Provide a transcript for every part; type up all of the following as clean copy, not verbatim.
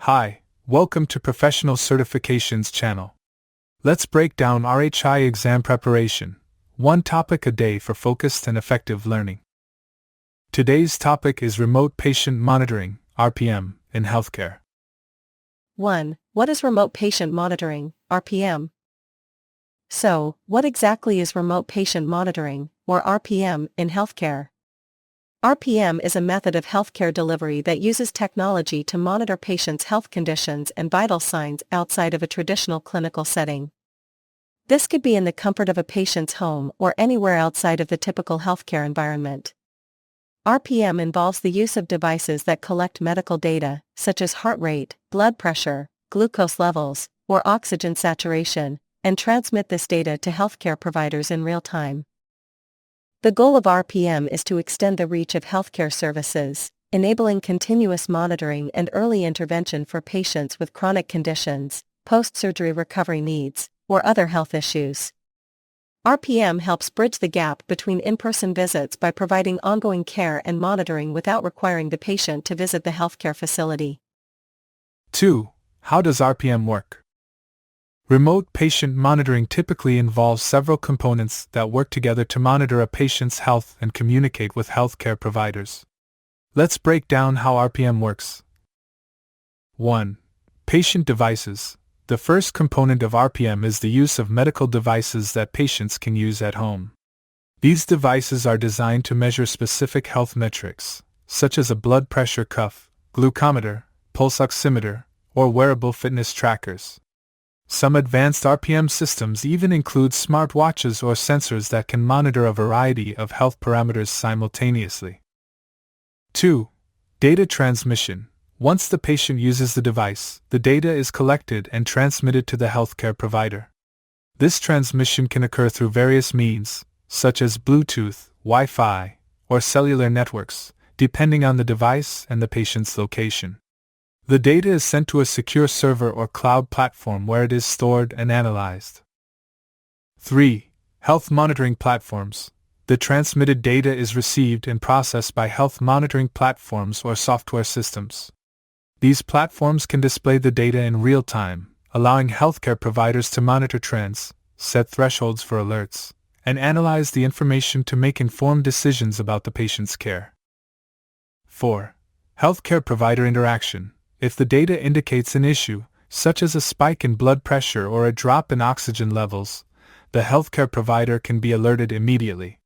Hi, welcome to Professional Certifications channel. Let's break down RHIA exam preparation, one topic a day for focused and effective learning. Today's topic is Remote Patient Monitoring, RPM, in healthcare. 1. What is remote patient monitoring, RPM? So, what exactly is remote patient monitoring, or RPM, in healthcare? RPM is a method of healthcare delivery that uses technology to monitor patients' health conditions and vital signs outside of a traditional clinical setting. This could be in the comfort of a patient's home or anywhere outside of the typical healthcare environment. RPM involves the use of devices that collect medical data, such as heart rate, blood pressure, glucose levels, or oxygen saturation, and transmit this data to healthcare providers in real time. The goal of RPM is to extend the reach of healthcare services, enabling continuous monitoring and early intervention for patients with chronic conditions, post-surgery recovery needs, or other health issues. RPM helps bridge the gap between in-person visits by providing ongoing care and monitoring without requiring the patient to visit the healthcare facility. 2. How does RPM work? Remote patient monitoring typically involves several components that work together to monitor a patient's health and communicate with healthcare providers. Let's break down how RPM works. 1. Patient devices. The first component of RPM is the use of medical devices that patients can use at home. These devices are designed to measure specific health metrics, such as a blood pressure cuff, glucometer, pulse oximeter, or wearable fitness trackers. Some advanced RPM systems even include smartwatches or sensors that can monitor a variety of health parameters simultaneously. 2. Data transmission. Once the patient uses the device, the data is collected and transmitted to the healthcare provider. This transmission can occur through various means, such as Bluetooth, Wi-Fi, or cellular networks, depending on the device and the patient's location. The data is sent to a secure server or cloud platform where it is stored and analyzed. 3. Health monitoring platforms. The transmitted data is received and processed by health monitoring platforms or software systems. These platforms can display the data in real time, allowing healthcare providers to monitor trends, set thresholds for alerts, and analyze the information to make informed decisions about the patient's care. 4. Healthcare provider interaction. If the data indicates an issue, such as a spike in blood pressure or a drop in oxygen levels, the healthcare provider can be alerted immediately.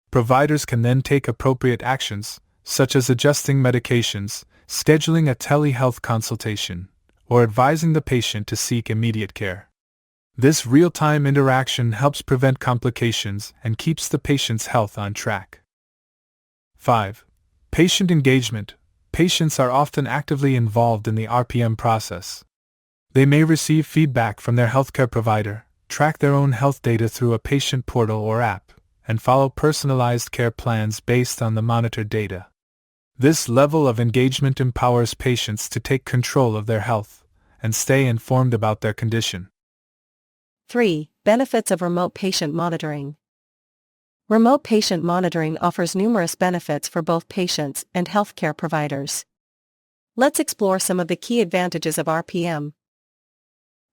Providers can then take appropriate actions, such as adjusting medications, scheduling a telehealth consultation, or advising the patient to seek immediate care. This real-time interaction helps prevent complications and keeps the patient's health on track. 5. Patient engagement. Patients are often actively involved in the RPM process. They may receive feedback from their healthcare provider, track their own health data through a patient portal or app, and follow personalized care plans based on the monitored data. This level of engagement empowers patients to take control of their health and stay informed about their condition. 3. Benefits of remote patient monitoring. Remote patient monitoring offers numerous benefits for both patients and healthcare providers. Let's explore some of the key advantages of RPM.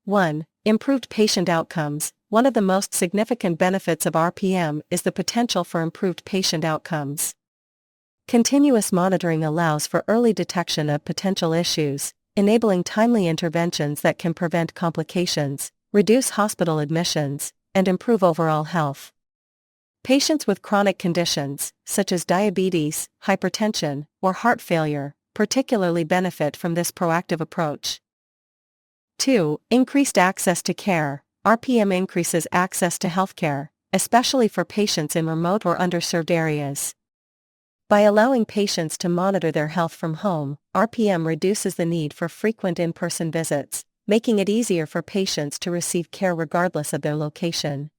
1. Improved patient outcomes. One of the most significant benefits of RPM is the potential for improved patient outcomes. Continuous monitoring allows for early detection of potential issues, enabling timely interventions that can prevent complications, reduce hospital admissions, and improve overall health. Patients with chronic conditions, such as diabetes, hypertension, or heart failure, particularly benefit from this proactive approach. 2. Increased access to care. RPM increases access to healthcare, especially for patients in remote or underserved areas. By allowing patients to monitor their health from home, RPM reduces the need for frequent in-person visits, making it easier for patients to receive care regardless of their location.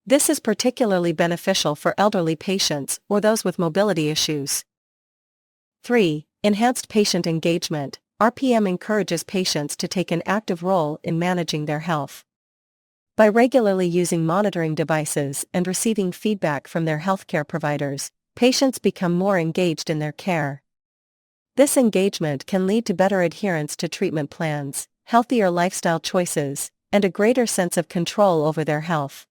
This is particularly beneficial for elderly patients or those with mobility issues. 3. Enhanced patient engagement. RPM encourages patients to take an active role in managing their health. By regularly using monitoring devices and receiving feedback from their healthcare providers, patients become more engaged in their care. This engagement can lead to better adherence to treatment plans, healthier lifestyle choices, and a greater sense of control over their health.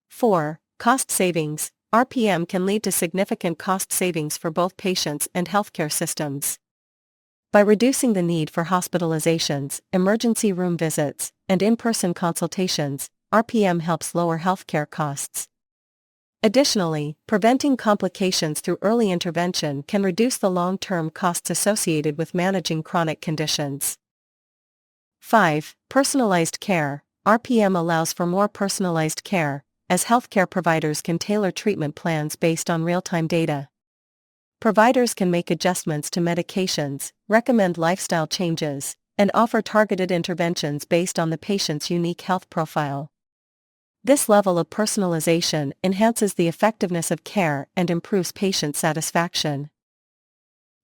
4. Cost savings. RPM can lead to significant cost savings for both patients and healthcare systems. By reducing the need for hospitalizations, emergency room visits, and in-person consultations, RPM helps lower healthcare costs. Additionally, preventing complications through early intervention can reduce the long-term costs associated with managing chronic conditions. 5. Personalized care. RPM allows for more personalized care, as healthcare providers can tailor treatment plans based on real-time data. Providers can make adjustments to medications, recommend lifestyle changes, and offer targeted interventions based on the patient's unique health profile. This level of personalization enhances the effectiveness of care and improves patient satisfaction.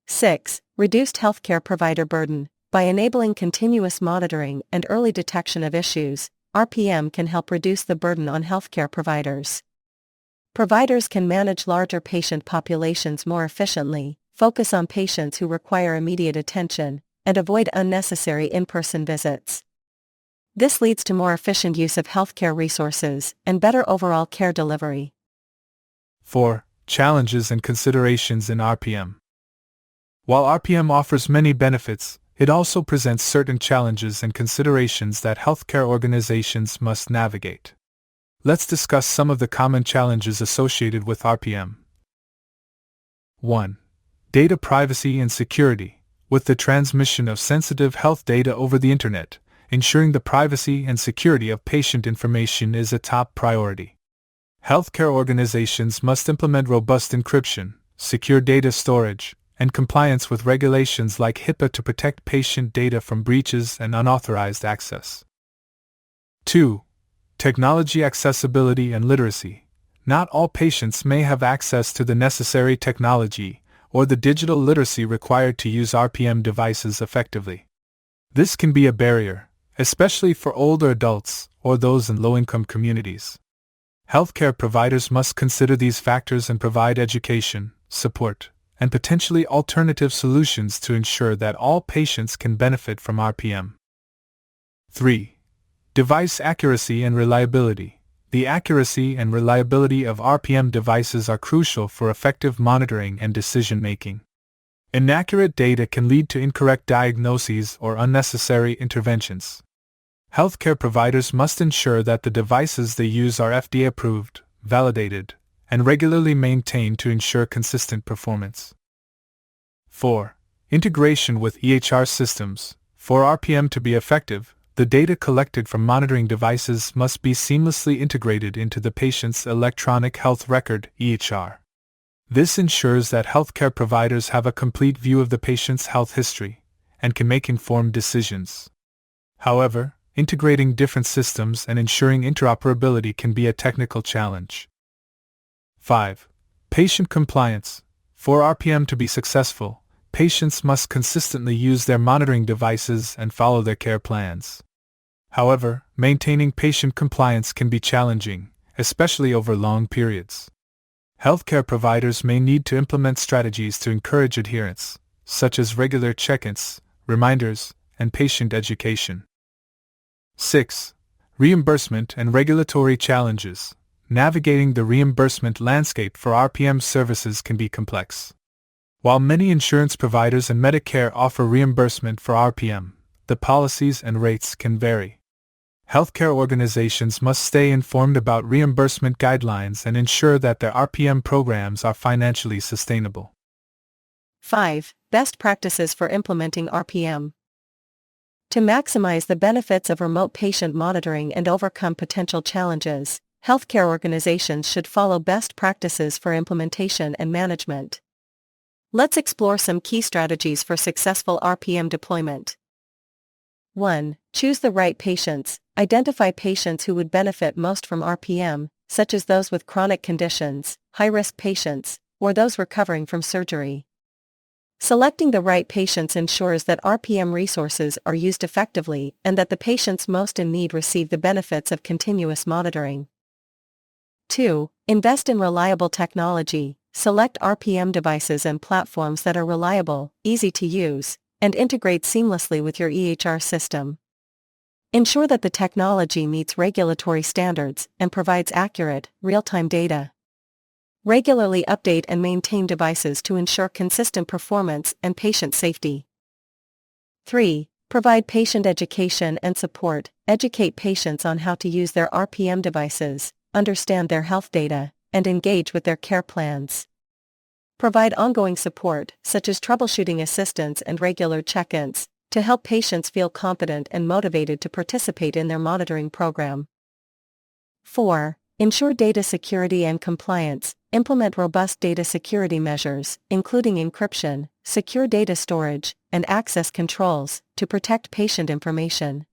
6. Reduced healthcare provider burden. By enabling continuous monitoring and early detection of issues, RPM can help reduce the burden on healthcare providers. Providers can manage larger patient populations more efficiently, focus on patients who require immediate attention, and avoid unnecessary in-person visits. This leads to more efficient use of healthcare resources and better overall care delivery. 4. Challenges and considerations in RPM. While RPM offers many benefits, it also presents certain challenges and considerations that healthcare organizations must navigate. Let's discuss some of the common challenges associated with RPM. 1. Data privacy and security. With the transmission of sensitive health data over the Internet, ensuring the privacy and security of patient information is a top priority. Healthcare organizations must implement robust encryption, secure data storage, and compliance with regulations like HIPAA to protect patient data from breaches and unauthorized access. 2. Technology accessibility and literacy. Not all patients may have access to the necessary technology or the digital literacy required to use RPM devices effectively. This can be a barrier, especially for older adults or those in low-income communities. Healthcare providers must consider these factors and provide education, support, and potentially alternative solutions to ensure that all patients can benefit from RPM. 3. Device accuracy and reliability. The accuracy and reliability of RPM devices are crucial for effective monitoring and decision-making. Inaccurate data can lead to incorrect diagnoses or unnecessary interventions. Healthcare providers must ensure that the devices they use are FDA-approved, validated, and regularly maintained to ensure consistent performance. 4. Integration with EHR systems. For RPM to be effective, the data collected from monitoring devices must be seamlessly integrated into the patient's electronic health record (EHR). This ensures that healthcare providers have a complete view of the patient's health history and can make informed decisions. However, integrating different systems and ensuring interoperability can be a technical challenge. 5. Patient compliance. For RPM to be successful, patients must consistently use their monitoring devices and follow their care plans. However, maintaining patient compliance can be challenging, especially over long periods. Healthcare providers may need to implement strategies to encourage adherence, such as regular check-ins, reminders, and patient education. 6. Reimbursement and regulatory challenges. Navigating the reimbursement landscape for RPM services can be complex. While many insurance providers and Medicare offer reimbursement for RPM, the policies and rates can vary. Healthcare organizations must stay informed about reimbursement guidelines and ensure that their RPM programs are financially sustainable. 5. Best practices for implementing RPM. To maximize the benefits of remote patient monitoring and overcome potential challenges, healthcare organizations should follow best practices for implementation and management. Let's explore some key strategies for successful RPM deployment. 1. Choose the right patients. Identify patients who would benefit most from RPM, such as those with chronic conditions, high-risk patients, or those recovering from surgery. Selecting the right patients ensures that RPM resources are used effectively and that the patients most in need receive the benefits of continuous monitoring. 2. Invest in reliable technology. select RPM devices and platforms that are reliable, easy to use, and integrate seamlessly with your EHR system. Ensure that the technology meets regulatory standards and provides accurate, real-time data. Regularly update and maintain devices to ensure consistent performance and patient safety. 3. Provide patient education and support. Educate patients on how to use their RPM devices, understand their health data, and engage with their care plans. Provide ongoing support, such as troubleshooting assistance and regular check-ins, to help patients feel confident and motivated to participate in their monitoring program. 4. Ensure data security and compliance. Implement robust data security measures, including encryption, secure data storage, and access controls, to protect patient information.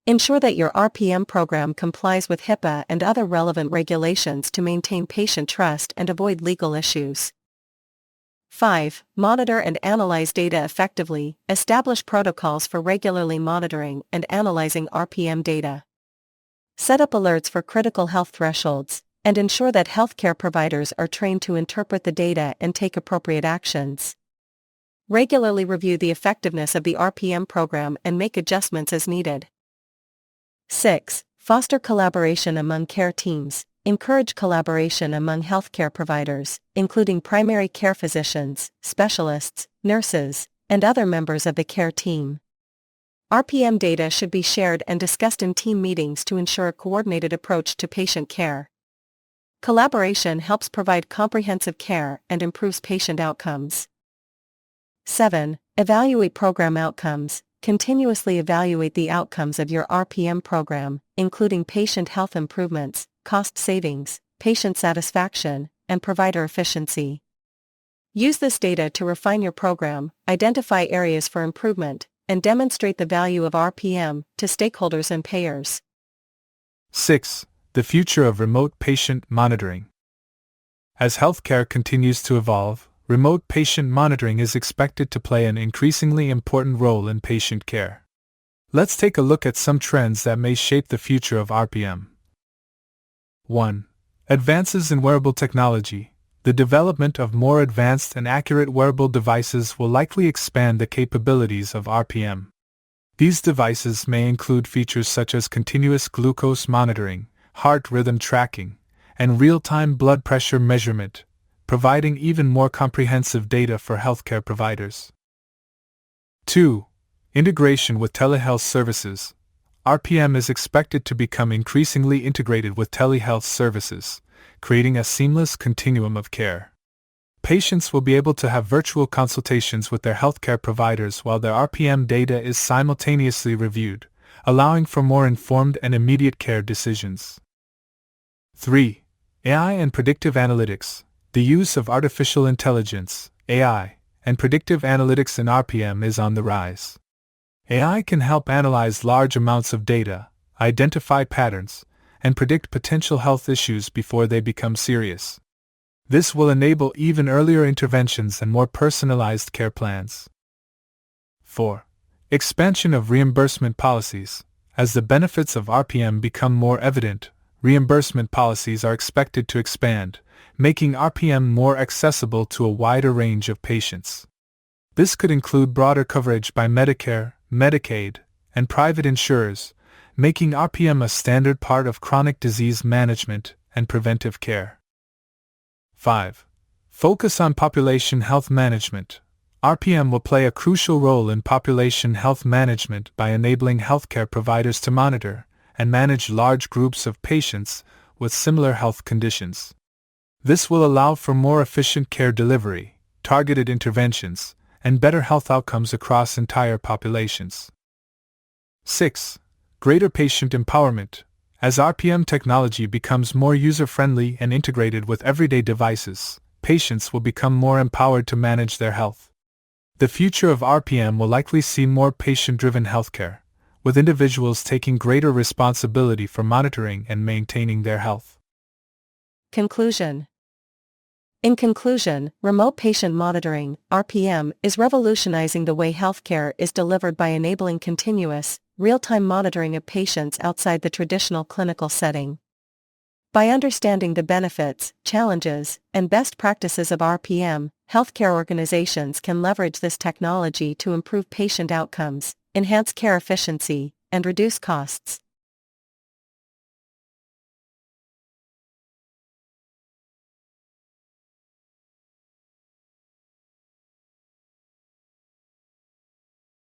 Ensure that your RPM program complies with HIPAA and other relevant regulations to maintain patient trust and avoid legal issues. 5. Monitor and analyze data effectively. Establish protocols for regularly monitoring and analyzing RPM data. Set up alerts for critical health thresholds, and ensure that healthcare providers are trained to interpret the data and take appropriate actions. Regularly review the effectiveness of the RPM program and make adjustments as needed. 6. Foster collaboration among care teams. Encourage collaboration among healthcare providers, including primary care physicians, specialists, nurses, and other members of the care team. RPM data should be shared and discussed in team meetings to ensure a coordinated approach to patient care. Collaboration helps provide comprehensive care and improves patient outcomes. 7. Evaluate program outcomes. Continuously evaluate the outcomes of your RPM program, including patient health improvements, cost savings, patient satisfaction, and provider efficiency. Use this data to refine your program, identify areas for improvement, and demonstrate the value of RPM to stakeholders and payers. 6. The future of remote patient monitoring. As healthcare continues to evolve, remote patient monitoring is expected to play an increasingly important role in patient care. Let's take a look at some trends that may shape the future of RPM. 1. Advances in wearable technology. The development of more advanced and accurate wearable devices will likely expand the capabilities of RPM. These devices may include features such as continuous glucose monitoring, heart rhythm tracking, and real-time blood pressure measurement, providing even more comprehensive data for healthcare providers. 2. Integration with telehealth services. RPM is expected to become increasingly integrated with telehealth services, creating a seamless continuum of care. Patients will be able to have virtual consultations with their healthcare providers while their RPM data is simultaneously reviewed, allowing for more informed and immediate care decisions. 3. AI and predictive analytics. The use of artificial intelligence, AI, and predictive analytics in RPM is on the rise. AI can help analyze large amounts of data, identify patterns, and predict potential health issues before they become serious. This will enable even earlier interventions and more personalized care plans. 4. Expansion of reimbursement policies. As the benefits of RPM become more evident, reimbursement policies are expected to expand, making RPM more accessible to a wider range of patients. This could include broader coverage by Medicare, Medicaid, and private insurers, making RPM a standard part of chronic disease management and preventive care. 5. Focus on population health management. RPM will play a crucial role in population health management by enabling healthcare providers to monitor and manage large groups of patients with similar health conditions. This will allow for more efficient care delivery, targeted interventions, and better health outcomes across entire populations. 6. Greater patient empowerment. As RPM technology becomes more user-friendly and integrated with everyday devices, patients will become more empowered to manage their health. The future of RPM will likely see more patient-driven healthcare, with individuals taking greater responsibility for monitoring and maintaining their health. Conclusion. In conclusion, remote patient monitoring, RPM, is revolutionizing the way healthcare is delivered by enabling continuous, real-time monitoring of patients outside the traditional clinical setting. By understanding the benefits, challenges, and best practices of RPM, healthcare organizations can leverage this technology to improve patient outcomes, enhance care efficiency, and reduce costs.